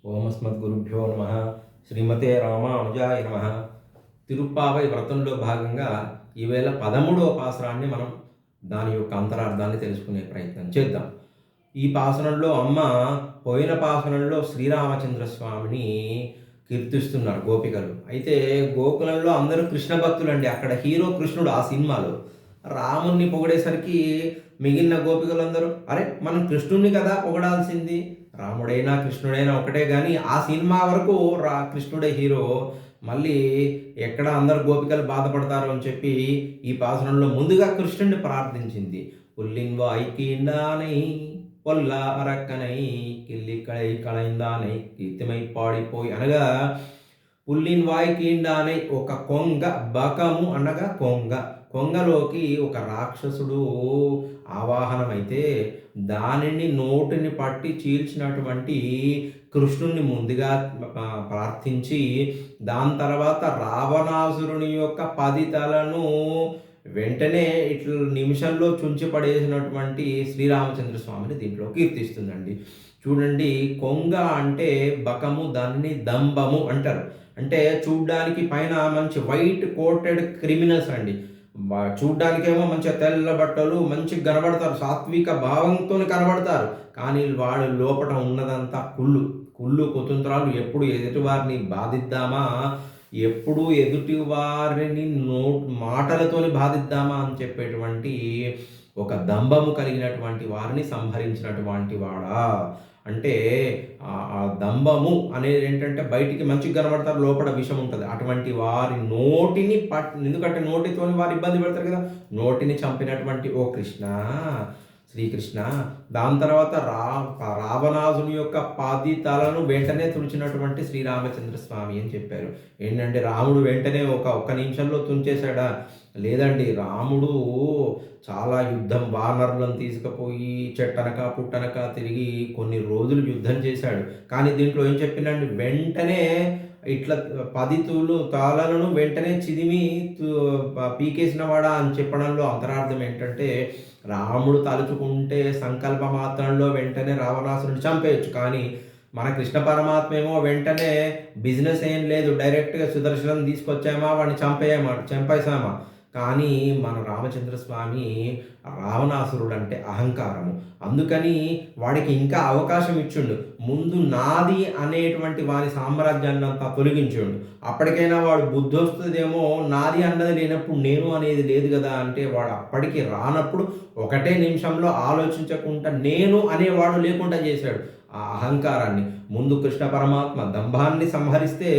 ఓం అస్మద్గురుభ్యో నమ. శ్రీమతే రామానుజాయ నమ. తిరుప్పావై వ్రతంలో భాగంగా ఈవేళ 13వ పాసురాన్ని మనం దాని యొక్క అంతరార్థాన్ని తెలుసుకునే ప్రయత్నం చేద్దాం. ఈ పాసురంలో అమ్మ పోయిన పాసురంలో శ్రీరామచంద్ర స్వామిని కీర్తిస్తున్నారు గోపికలు. అయితే గోకులంలో అందరూ కృష్ణ భక్తులండి. అక్కడ హీరో కృష్ణుడు ఆ సినిమాలో. రాముణ్ణి పొగిడేసరికి మిగిలిన గోపికలందరూ అరే మనం కృష్ణుణ్ణి కదా పొగడాల్సింది, రాముడైనా కృష్ణుడైనా ఒకటే, కానీ ఆ సినిమా వరకు కృష్ణుడే హీరో. మళ్ళీ ఎక్కడ అందరు గోపికలు బాధపడతారు అని చెప్పి ఈ పాసనంలో ముందుగా కృష్ణుడిని ప్రార్థించింది. పుల్లిన్ వాయికీండానై పొల్ల అరక్కనై కిల్లి కళై కళైందానై కీర్తిమై పాడిపోయి అనగా పుల్లిన్ వాయికీండానై ఒక కొంగ, బకము అనగా కొంగ, కొంగలోకి ఒక రాక్షసుడు ఆవాహనమైతే దానిని నోటిని పట్టి చీల్చినటువంటి కృష్ణుణ్ణి ముందుగా ప్రార్థించి దాని తర్వాత రావణాసురుని యొక్క 10 తలను వెంటనే ఇట్లా నిమిషంలో చుంచి పడేసినటువంటి శ్రీరామచంద్ర స్వామిని దీంట్లో కీర్తిస్తుందండి. చూడండి, కొంగ అంటే బకము, దానిని దంభము అంటారు. అంటే చూడ్డానికి పైన మంచి వైట్ కోటెడ్ క్రిమినల్స్ అండి. చూడ్డానికేమో మంచిగా తెల్ల బట్టలు మంచిగా కనబడతారు, సాత్విక భావంతో కనబడతారు. కానీ వాడు లోపల ఉన్నదంతా కుళ్ళు కుతంత్రాలు. ఎప్పుడు ఎదుటి వారిని బాధిద్దామా, ఎప్పుడు ఎదుటి వారిని మాటలతోని బాధిద్దామా అని చెప్పేటువంటి ఒక దంభము కలిగినటువంటి వారిని సంహరించినటువంటి వాడా. అంటే ఆ దంభము అనేది ఏంటంటే బయటికి మంచిగా కనబడతారు, లోపల విషం ఉంటుంది. అటువంటి వారి నోటిని ఎందుకంటే నోటితోని వారు ఇబ్బంది పెడతారు కదా, నోటిని చంపినటువంటి ఓ కృష్ణ, శ్రీకృష్ణ. దాని తర్వాత రావణాసుని యొక్క 10 తలను వెంటనే తుడిచినటువంటి శ్రీరామచంద్ర స్వామి అని చెప్పారు. ఏంటంటే రాముడు వెంటనే ఒక్క నిమిషంలో తుంచేశాడా? లేదండి, రాముడు చాలా యుద్ధం, వానరులను తీసుకుపోయి చెట్టనక పుట్టనక తిరిగి కొన్ని రోజులు యుద్ధం చేశాడు. కానీ దీంట్లో ఏం చెప్పిందండి, వెంటనే ఇట్లా 10 తాళలను వెంటనే చిదిమి పీకేసిన వాడా అని చెప్పడంలో అంతరార్థం ఏంటంటే రాముడు తలుచుకుంటే సంకల్ప మాత్రంలో వెంటనే రావణాసురుని చంపేయచ్చు. కానీ మన కృష్ణ పరమాత్మ ఏమో వెంటనే బిజినెస్ ఏం లేదు, డైరెక్ట్గా సుదర్శనం తీసుకొచ్చామా వాడిని చంపేసామా. కానీ మన రామచంద్ర స్వామి రావణాసురుడు అంటే అహంకారము. అందుకని వాడికి ఇంకా అవకాశం ఇచ్చిండు. ముందు నాది అనేటువంటి వాని సామ్రాజ్యాన్ని అంతా తొలగించిండు. అప్పటికైనా వాడు బుద్ధి వస్తుందేమో, నాది అన్నది లేనప్పుడు నేను అనేది లేదు కదా అంటే వాడు అప్పటికి రానప్పుడు ఒకటే నిమిషంలో ఆలోచించకుండా నేను అనేవాడు లేకుండా చేశాడు. ఆ అహంకారాన్ని ముందు కృష్ణ పరమాత్మ దంభాన్ని సంహరిస్తే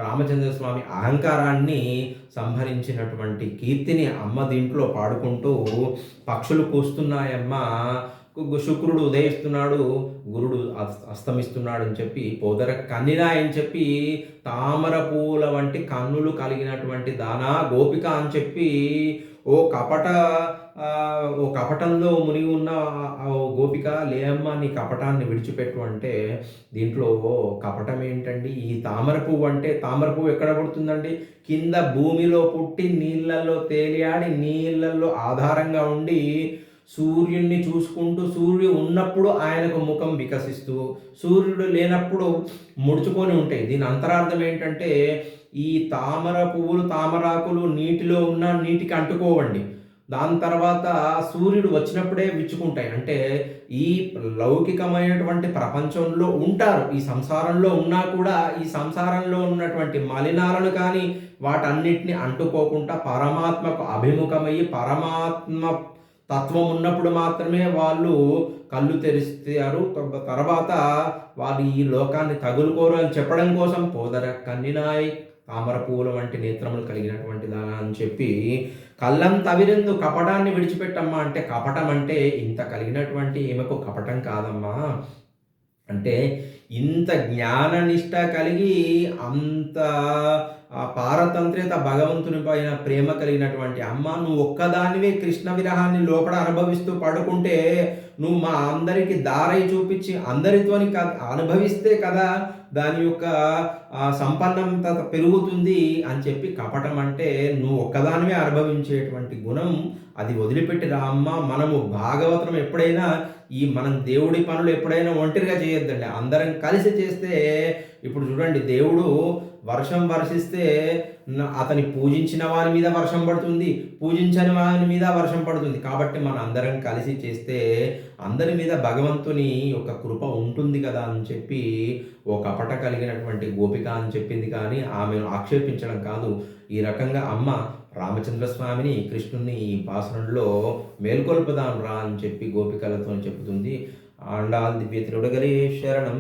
రామచంద్ర స్వామి అహంకారాన్ని సంహరించినటువంటి కీర్తిని అమ్మ దీంట్లో పాడుకుంటూ పక్షులు కూస్తున్నాయమ్మ, శుక్రుడు ఉదయిస్తున్నాడు, గురుడు అస్తమిస్తున్నాడు అని చెప్పి, పోదర కన్నిరా అని చెప్పి తామర పూల వంటి కన్నులు కలిగినటువంటి దానా గోపిక అని చెప్పి ఓ కపటంలో మునిగి ఉన్న గోపిక, లేమ్మా నీ కపటాన్ని విడిచిపెట్టు అంటే దీంట్లో కపటం ఏంటండి? ఈ తామర పువ్వు అంటే తామర పువ్వు ఎక్కడ పుడుతుందండి? కింద భూమిలో పుట్టి నీళ్ళల్లో తేలియాడి నీళ్ళల్లో ఆధారంగా ఉండి సూర్యుడిని చూసుకుంటూ, సూర్యుడు ఉన్నప్పుడు ఆయనకు ముఖం వికసిస్తూ, సూర్యుడు లేనప్పుడు ముడుచుకొని ఉంటాయి. దీని అంతరార్థం ఏంటంటే ఈ తామర పువ్వులు, తామరాకులు నీటిలో ఉన్న నీటికి అంటుకోవండి. దాని తర్వాత సూర్యుడు వచ్చినప్పుడే విచ్చుకుంటాయి. అంటే ఈ లౌకికమైనటువంటి ప్రపంచంలో ఉంటారు, ఈ సంసారంలో ఉన్నా కూడా ఈ సంసారంలో ఉన్నటువంటి మలినాలను కానీ వాటన్నిటిని అంటుకోకుండా పరమాత్మకు అభిముఖమయ్యి పరమాత్మ తత్వం ఉన్నప్పుడు మాత్రమే వాళ్ళు కళ్ళు తెరిస్తారు. తర్వాత వాళ్ళు ఈ లోకాన్ని తగులుకోరు అని చెప్పడం కోసం పోదర కన్నినాయ్ తామర పూల వంటి నేత్రములు కలిగినటువంటి దానా అని చెప్పి కళ్ళం తవిరెందు కపటాన్ని విడిచిపెట్టమ్మా అంటే కపటం అంటే ఇంత కలిగినటువంటి ఈమెకు కపటం కాదమ్మా. అంటే ఇంత జ్ఞాననిష్ట కలిగి అంత ఆ పారతంత్ర్యత భగవంతుని పైన ప్రేమ కలిగినటువంటి అమ్మ, నువ్వు ఒక్కదానివే కృష్ణ విరహాన్ని లోపల అనుభవిస్తూ పడుకుంటే నువ్వు మా అందరికి దారై చూపించి అందరితోని అనుభవిస్తే కదా దాని యొక్క సంపన్నత పెరుగుతుంది అని చెప్పి కపటం అంటే నువ్వు ఒక్కదానివే అనుభవించేటువంటి గుణం అది వదిలిపెట్టి రా అమ్మ. మనము భాగవతం ఎప్పుడైనా మనం దేవుడి పనులు ఎప్పుడైనా ఒంటరిగా చేయొద్దండి, అందరం కలిసి చేస్తే. ఇప్పుడు చూడండి, దేవుడు వర్షం వర్షిస్తే అతని పూజించిన వారి మీద వర్షం పడుతుంది, పూజించని వారి మీద వర్షం పడుతుంది. కాబట్టి మన అందరం కలిసి చేస్తే అందరి మీద భగవంతుని యొక్క కృప ఉంటుంది కదా అని చెప్పి ఓ కపట కలిగినటువంటి గోపిక అని చెప్పింది, కానీ ఆమెను ఆక్షేపించడం కాదు. ఈ రకంగా అమ్మ రామచంద్రస్వామిని కృష్ణుని ఈ పాసురంలో మేల్కొల్పుదాం రా అని చెప్పి గోపికలతో చెబుతుంది. ఆండాల్ దివ్య తిరుడగలే శరణం.